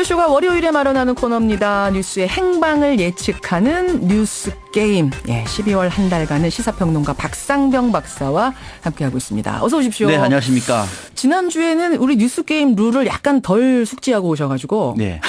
이슈가 월요일에 마련하는 코너입니다. 뉴스의 행방을 예측하는 뉴스 게임. 12월 한 달간은 시사평론가 박상병 박사와 함께하고 있습니다. 어서 오십시오. 네, 안녕하십니까. 지난주에는 우리 뉴스 게임 룰을 약간 덜 숙지하고 오셔가지고 네.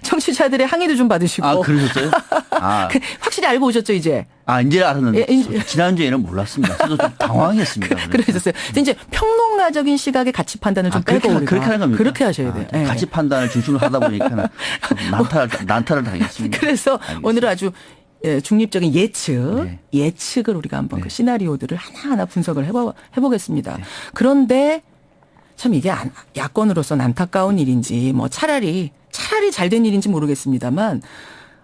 청취자들의 항의도 좀 받으시고. 아, 그러셨어요? 아, 확실히 알고 오셨죠, 이제? 이제 알았는데. 이제. 지난주에는 몰랐습니다. 저도 좀 당황했습니다. 그러셨어요. 근데 이제 평론가적인 시각의 가치 판단을 좀 빼고 그렇게 하는 겁니까? 그렇게 하셔야 돼요. 네. 가치 판단을 중심으로 하다 보니까 난타를 당했습니다. 그래서 알겠습니다. 오늘은 아주 중립적인 네. 예측을 우리가 한번 네. 그 시나리오들을 하나하나 분석을 해보겠습니다. 그런데 참 이게 야권으로서는 안타까운 일인지 뭐 차라리 잘 된 일인지 모르겠습니다만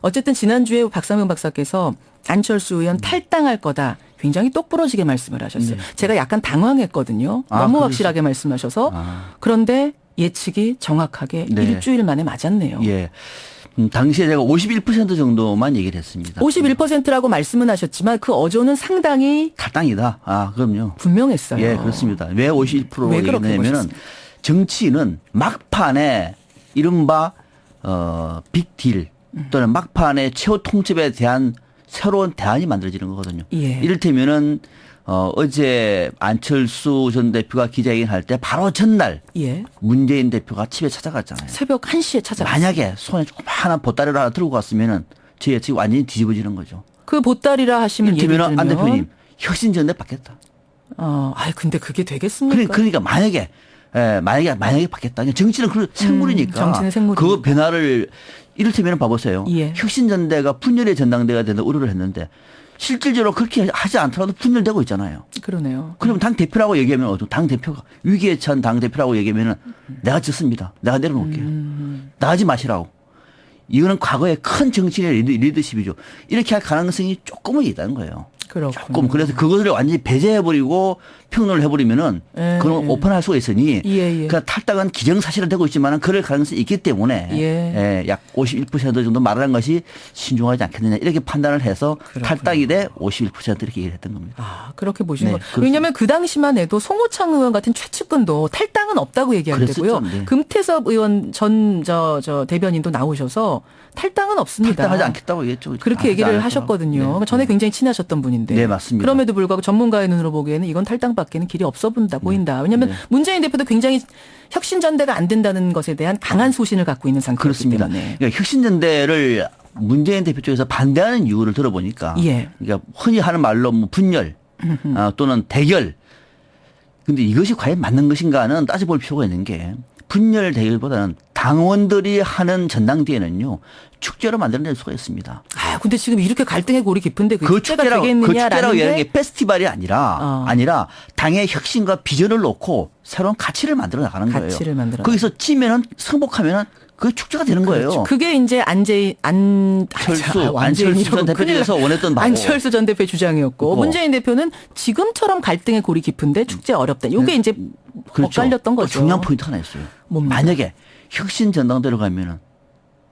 어쨌든 지난주에 박상병 박사께서 안철수 의원 탈당할 거다. 굉장히 똑부러지게 말씀을 하셨어요. 네. 제가 약간 당황했거든요. 너무 확실하게 말씀하셔서. 그런데 예측이 정확하게 네. 일주일 만에 맞았네요. 예. 당시에 제가 51% 정도만 얘기를 했습니다. 51%라고 말씀은 하셨지만 그 어조는 상당히 탈당이다. 그럼요. 분명했어요. 예, 그렇습니다. 왜 51% 왜 그렇게 얘기냐면은 보셨습니까? 정치인은 막판에 이른바 빅딜 또는 막판에 최후 통첩에 대한 새로운 대안이 만들어지는 거거든요. 예. 이를테면은 어제 안철수 전 대표가 기자회견 할 때 바로 전날 예. 문재인 대표가 집에 찾아갔잖아요. 새벽 1시에 찾아갔어요. 만약에 손에 조그마한 보따리를 하나 들고 갔으면은 제 예측이 완전히 뒤집어지는 거죠. 그 보따리라 하시면 예를 이를테면 들면 안 대표님 혁신전대 받겠다. 근데 그게 되겠습니까? 그러니까 만약에 받겠다. 정치는 그 생물이니까. 정치는 생물이니까. 그 변화를 이를테면 봐보세요. 예. 혁신전대가 분열의 전당대가 되는 우려를 했는데 실질적으로 그렇게 하지 않더라도 분열되고 있잖아요. 그러네요. 그럼 당 대표라고 얘기하면 당 대표가 위기에 처한 당 대표라고 얘기하면은 내가 졌습니다. 내가 내려놓을게요. 나가지 마시라고. 이거는 과거의 큰 정치인의 리더십이죠. 이렇게 할 가능성이 조금은 있다는 거예요. 그렇군요. 조금. 그래서 그것을 완전히 배제해버리고 평론을 해버리면은 예, 그건 예. 오픈할 수가 있으니 예. 그 탈당은 기정사실은 되고 있지만 그럴 가능성이 있기 때문에 약 51% 정도 말하는 것이 신중하지 않겠느냐 이렇게 판단을 해서 그렇군요. 탈당이 돼 51% 이렇게 얘기를 했던 겁니다. 그렇게 보시는 네, 거예요. 그렇습니다. 왜냐하면 그 당시만 해도 송호창 의원 같은 최측근도 탈당은 없다고 얘기하는데고요. 그랬었죠. 네. 금태섭 의원 전 대변인도 나오셔서 탈당은 없습니다. 탈당하지 않겠다고 얘기했죠. 그렇게 얘기를 하셨거든요. 네. 전에 굉장히 친하셨던 분인데. 네, 맞습니다. 그럼에도 불구하고 전문가의 눈으로 보기에는 이건 탈당밖에는 길이 없어 보인다. 왜냐하면 네. 문재인 대표도 굉장히 혁신전대가 안 된다는 것에 대한 강한 소신을 갖고 있는 상태이기 그렇습니다. 때문에. 그러니까 혁신전대를 문재인 대표 쪽에서 반대하는 이유를 들어보니까 예. 그러니까 흔히 하는 말로 뭐 분열 또는 대결. 근데 이것이 과연 맞는 것인가는 따져볼 필요가 있는 게 분열 대결보다는 당원들이 하는 전당대회는요 축제로 만들어낼 수가 있습니다. 근데 지금 이렇게 갈등의 골이 깊은데 그 축제가 축제라고 되겠느냐라는 얘기하는 게 게 페스티벌이 아니라 당의 혁신과 비전을 놓고 새로운 가치를 만들어 나가는 거예요. 가치를 만들어 거기서 찌면은 승복하면은 그 축제가 되는 거예요. 그렇죠. 그게 이제 안철수 전 대표께서 원했던 바고. 안철수 전 대표의 주장이었고 그거. 문재인 대표는 지금처럼 갈등의 골이 깊은데 축제 어렵다. 이게 이제 그렇죠. 엇갈렸던 또 거죠. 중요한 포인트 하나 있어요. 뭡니까? 만약에 혁신 전당대로 가면은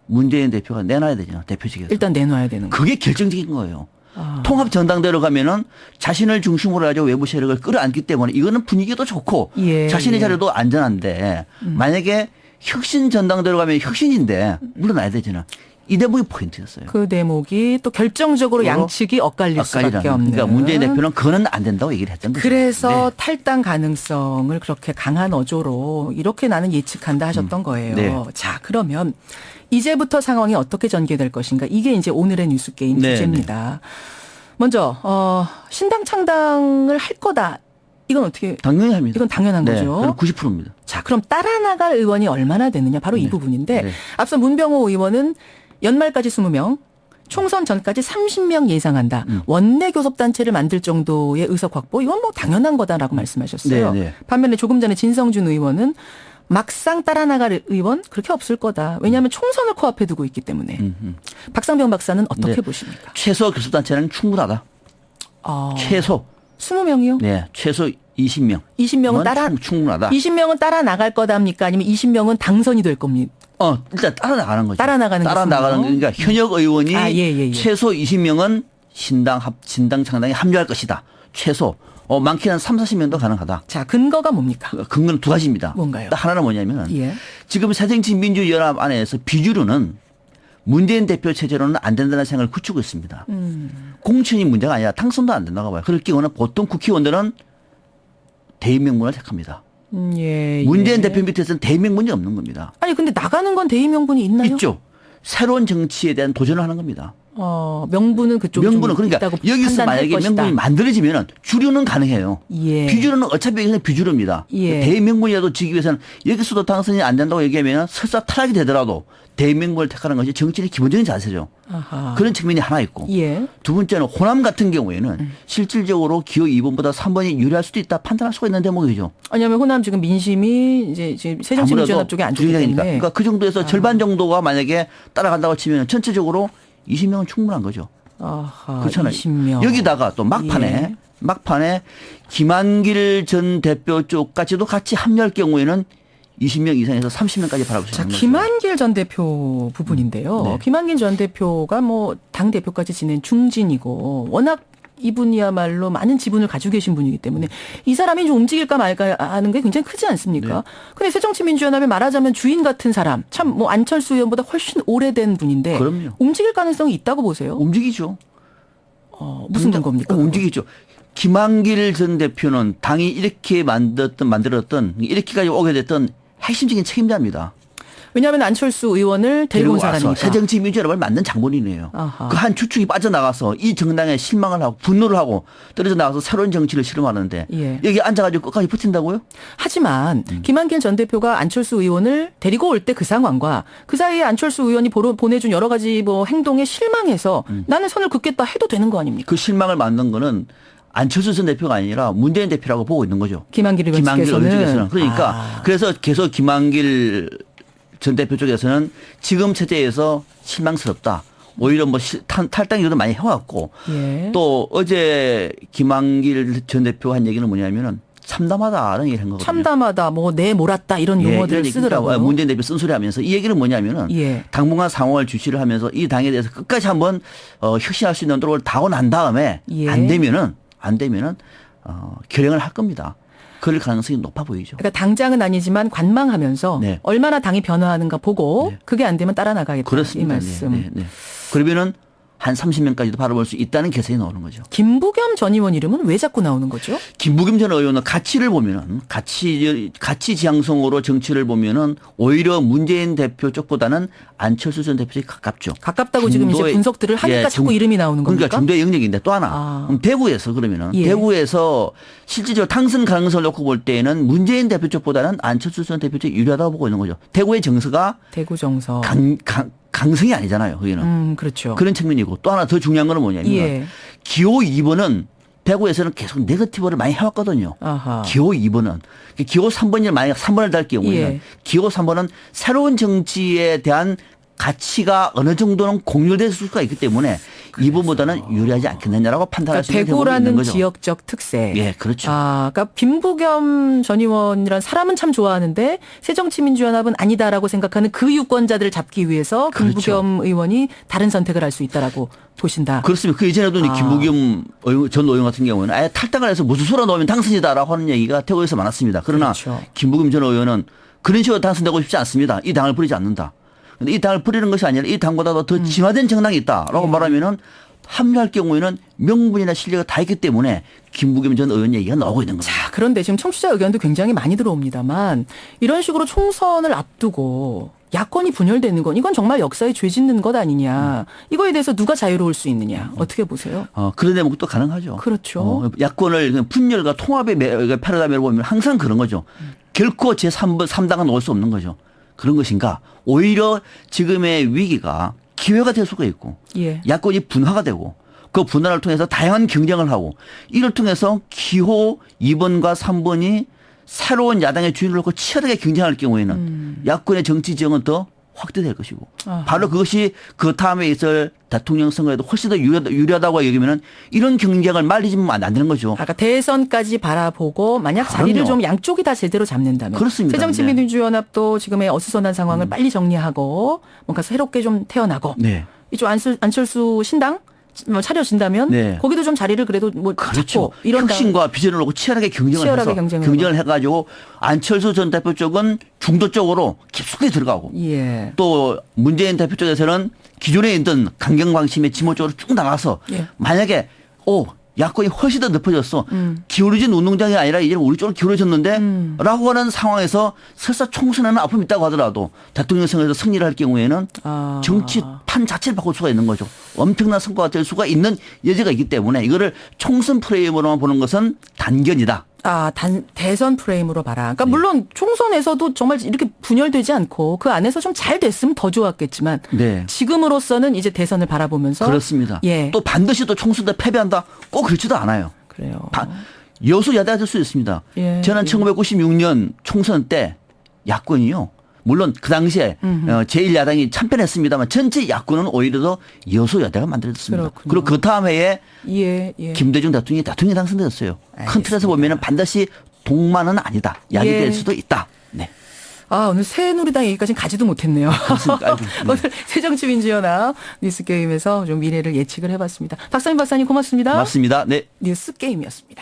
문재인 대표가 내놔야 되잖아 대표직에서. 일단 내놔야 되는 거. 그게 결정적인 거예요. 통합 전당대로 가면은 자신을 중심으로 가지고 외부 세력을 끌어안기 때문에 이거는 분위기도 좋고 예, 자신의 예. 자리도 안전한데 만약에 혁신 전당대로 가면 혁신인데 물러나야 되잖아. 이 대목이 포인트였어요. 그 대목이 또 결정적으로 양측이 엇갈릴 수밖에 없는. 그러니까 문재인 대표는 그거는 안 된다고 얘기를 했던 거죠. 그래서 네. 탈당 가능성을 그렇게 강한 어조로 이렇게 나는 예측한다 하셨던 거예요. 네. 자, 그러면 이제부터 상황이 어떻게 전개될 것인가. 이게 이제 오늘의 뉴스 게임 네, 주제입니다. 먼저 신당 창당을 할 거다. 이건 어떻게? 당연히 합니다. 이건 당연한 거죠. 90%입니다. 자, 그럼 따라 나갈 의원이 얼마나 되느냐. 바로 이 부분인데 네. 앞서 문병호 의원은 연말까지 20명, 총선 전까지 30명 예상한다. 원내 교섭단체를 만들 정도의 의석 확보, 이건 뭐 당연한 거다라고 말씀하셨어요. 네, 네. 반면에 조금 전에 진성준 의원은 막상 따라 나갈 의원 그렇게 없을 거다. 왜냐하면 총선을 코앞에 두고 있기 때문에. 박상병 박사는 어떻게 네. 보십니까? 최소 교섭단체는 충분하다. 최소. 20명이요? 네, 최소 20명. 20명은 따라 충분하다. 20명은 따라 나갈 거답니까? 아니면 20명은 당선이 될 겁니까? 일단 따라 나가는 거죠. 따라 나가는 그러니까 현역 의원이 예. 최소 20명은 신당 창당에 합류할 것이다. 최소 많게는 3, 40명도 가능하다. 자, 근거가 뭡니까? 근거는 두 가지입니다. 뭔가요? 하나는 뭐냐면 예. 지금 새정치민주연합 안에서 비주류는 문재인 대표 체제로는 안 된다는 생각을 굳히고 있습니다. 공천이 문제가 아니라 당선도 안 된다고 봐요. 그럴 경우는 보통 국회의원들은 대의 명분을 택합니다. 예. 문재인 예. 대표 밑에서는 대의 명분이 없는 겁니다. 아니 근데 나가는 건 대의 명분이 있나요? 있죠. 새로운 정치에 대한 도전을 하는 겁니다. 명분은 그쪽 명분은 그러니까 있다고 여기서 판단할 만약에 것이다. 명분이 만들어지면 주류는 가능해요. 예. 비주류는 어차피 여기서 비주류입니다. 예. 대명분이라도 지기 위해서는 여기서도 당선이 안 된다고 얘기하면 설사 탈락이 되더라도 대명분을 택하는 것이 정치인의 기본적인 자세죠. 아하. 그런 측면이 하나 있고 예. 두 번째는 호남 같은 경우에는 실질적으로 기호 2번보다 3번이 유리할 수도 있다 판단할 수가 있는 대목이죠. 왜냐하면 호남 지금 민심이 이제 지금 새정치민주연합 쪽에 안 좋기 때문에. 그러니까 그 정도에서 절반 정도가 만약에 따라간다고 치면 전체적으로 20명은 충분한 거죠. 아하. 그렇잖아요. 20명. 여기다가 또 막판에 김한길 전 대표 쪽까지도 같이 합류할 경우에는 20명 이상에서 30명까지 바라볼 수 자, 있는 거죠. 김한길 전 대표 부분인데요. 네. 김한길 전 대표가 뭐 당 대표까지 지낸 중진이고 워낙 이분이야말로 많은 지분을 가지고 계신 분이기 때문에 이 사람이 좀 움직일까 말까 하는 게 굉장히 크지 않습니까? 네. 근데 새정치민주연합에 말하자면 주인 같은 사람, 참 뭐 안철수 의원보다 훨씬 오래된 분인데 그럼요. 움직일 가능성이 있다고 보세요? 움직이죠. 무슨 근거입니까? 움직이죠. 김한길 전 대표는 당이 이렇게 만들었던 이렇게까지 오게 됐던 핵심적인 책임자입니다. 왜냐하면 안철수 의원을 데리고 온 와서 사람이니까. 새정치민주연합을 만든 장본인이에요. 아하. 그 한 주축이 빠져나가서 이 정당에 실망을 하고 분노를 하고 떨어져 나가서 새로운 정치를 실험하는데 예. 여기 앉아가지고 끝까지 버틴다고요? 하지만 김한길 전 대표가 안철수 의원을 데리고 올 때 그 상황과 그 사이에 안철수 의원이 보내준 여러 가지 뭐 행동에 실망해서 나는 선을 긋겠다 해도 되는 거 아닙니까? 그 실망을 만든 거는 안철수 전 대표가 아니라 문재인 대표라고 보고 있는 거죠. 김한길 의원 측에서는. 그러니까 그래서 계속 김한길 전 대표 쪽에서는 지금 체제에서 실망스럽다. 오히려 뭐 탈당이도 많이 해왔고 예. 또 어제 김한길 전 대표가 한 얘기는 뭐냐면은 참담하다라는 얘기를 한 거거든요. 참담하다, 뭐 내몰았다 이런 용어들을 그러니까 쓰더라고요. 문재인 대표 쓴소리하면서 이 얘기는 뭐냐면은 예. 당분간 상황을 주시를 하면서 이 당에 대해서 끝까지 한번 혁신할 수 있는 노력을 다하고 난 다음에 예. 안 되면은 결행을 할 겁니다. 그럴 가능성이 높아 보이죠. 그러니까 당장은 아니지만 관망하면서 네. 얼마나 당이 변화하는가 보고 네. 그게 안 되면 따라 나가겠다. 그렇습니다. 이 말씀. 네. 그러면은 한 30명까지도 바라볼 수 있다는 계산이 나오는 거죠. 김부겸 전 의원 이름은 왜 자꾸 나오는 거죠? 김부겸 전 의원은 가치를 보면은 가치 지향성으로 정치를 보면은 오히려 문재인 대표 쪽보다는 안철수 전 대표 쪽이 가깝죠. 가깝다고 지금 이제 분석들을 하니까 자꾸 이름이 나오는 겁니까? 그러니까 중도의 영역인데 또 하나. 그럼 대구에서 그러면은 예. 대구에서 실질적으로 당선 가능성을 놓고 볼 때에는 문재인 대표 쪽보다는 안철수 전 대표 쪽이 유리하다고 보고 있는 거죠. 대구의 정서가 대구 정서. 강성이 아니잖아요. 거기는. 그렇죠. 그런 측면이고 또 하나 더 중요한 거는 뭐냐면 예. 기호 2번은 대구에서는 계속 네거티브를 많이 해왔거든요. 아하. 기호 2번은. 기호 3번이 만약 3번을 달 경우에는 예. 기호 3번은 새로운 정치에 대한 가치가 어느 정도는 공유될 수가 있기 때문에 2번보다는 유리하지 않겠느냐라고 판단할 수 있는 대목이 있는 대구라는 거죠. 지역적 특색. 예, 그렇죠. 그러니까 김부겸 전 의원이란 사람은 참 좋아하는데 새정치민주연합은 아니다라고 생각하는 그 유권자들을 잡기 위해서 김부겸 그렇죠. 의원이 다른 선택을 할 수 있다라고 보신다. 그렇습니다. 그 이전에도 김부겸 전 의원 같은 경우는 아예 탈당을 해서 무소속으로 넣으면 당선이다라고 하는 얘기가 대구에서 많았습니다. 그러나 그렇죠. 김부겸 전 의원은 그런 식으로 당선되고 싶지 않습니다. 이 당을 버리지 않는다. 근데 이 당을 버리는 것이 아니라 이 당보다도 더 진화된 정당이 있다라고 말하면은 합류할 경우에는 명분이나 실력이 다 있기 때문에 김부겸 전 의원 얘기가 나오고 있는 겁니다. 자, 그런데 지금 청취자 의견도 굉장히 많이 들어옵니다만 이런 식으로 총선을 앞두고 야권이 분열되는 건 이건 정말 역사에 죄 짓는 것 아니냐. 이거에 대해서 누가 자유로울 수 있느냐. 어떻게 보세요? 그런 대목도 가능하죠. 그렇죠. 야권을 분열과 통합의 패러다임으로 보면 항상 그런 거죠. 결코 제3당은 올 수 없는 거죠. 그런 것인가? 오히려 지금의 위기가 기회가 될 수가 있고 예. 야권이 분화가 되고 그 분화를 통해서 다양한 경쟁을 하고 이를 통해서 기호 2번과 3번이 새로운 야당의 주인을 놓고 치열하게 경쟁할 경우에는 야권의 정치 지형은 더 확대될 것이고 아하. 바로 그것이 그 다음에 있을 대통령 선거에도 훨씬 더 유리하다고 여기면은 이런 경쟁을 말리지면 안 되는 거죠. 아까 대선까지 바라보고 만약 자리를 그럼요. 좀 양쪽이 다 제대로 잡는다면 그렇습니다. 새정치민주연합도 지금의 어수선한 상황을 빨리 정리하고 뭔가 새롭게 좀 태어나고 네. 이쪽 안철수 신당 뭐 차려진다면 네. 거기도 좀 자리를 그래도 뭐 그렇죠. 잡고 이런 혁신과 비전을 놓고 치열하게 경쟁을 해가지고 안철수 전 대표 쪽은 중도 쪽으로 깊숙이 들어가고 예. 또 문재인 대표 쪽에서는 기존에 있던 강경방심의 지모 쪽으로 쭉 나가서 예. 만약에 야권이 훨씬 더 높아졌어. 기울어진 운동장이 아니라 이제 우리 쪽으로 기울어졌는데 라고 하는 상황에서 설사 총선에는 아픔이 있다고 하더라도 대통령 선거에서 승리를 할 경우에는 정치판 자체를 바꿀 수가 있는 거죠. 엄청난 성과가 될 수가 있는 여지가 있기 때문에 이거를 총선 프레임으로만 보는 것은 단견이다. 대선 프레임으로 봐라. 그러니까 물론 총선에서도 정말 이렇게 분열되지 않고 그 안에서 좀 잘 됐으면 더 좋았겠지만 네. 지금으로서는 이제 대선을 바라보면서 그렇습니다. 예. 또 반드시 또 총선 때 패배한다. 꼭 그렇지도 않아요. 그래요. 여소야대가 될 수 있습니다. 예. 저는 1996년 총선 때 야권이요. 물론 그 당시에 제1야당이 참패했습니다만 전체 야권은 오히려 더 여소야대가 만들어졌습니다. 그렇군요. 그리고 그 다음 해에 예. 김대중 대통령이 당선되었어요. 큰 틀에서 보면은 반드시 동만은 아니다. 약이 예. 될 수도 있다. 네. 오늘 새누리당 얘기까지는 가지도 못했네요. 그렇습니까? 네. 오늘 새정치민주연합 뉴스게임에서 좀 미래를 예측을 해봤습니다. 박상민 박사님 고맙습니다. 맞습니다. 네. 뉴스게임이었습니다.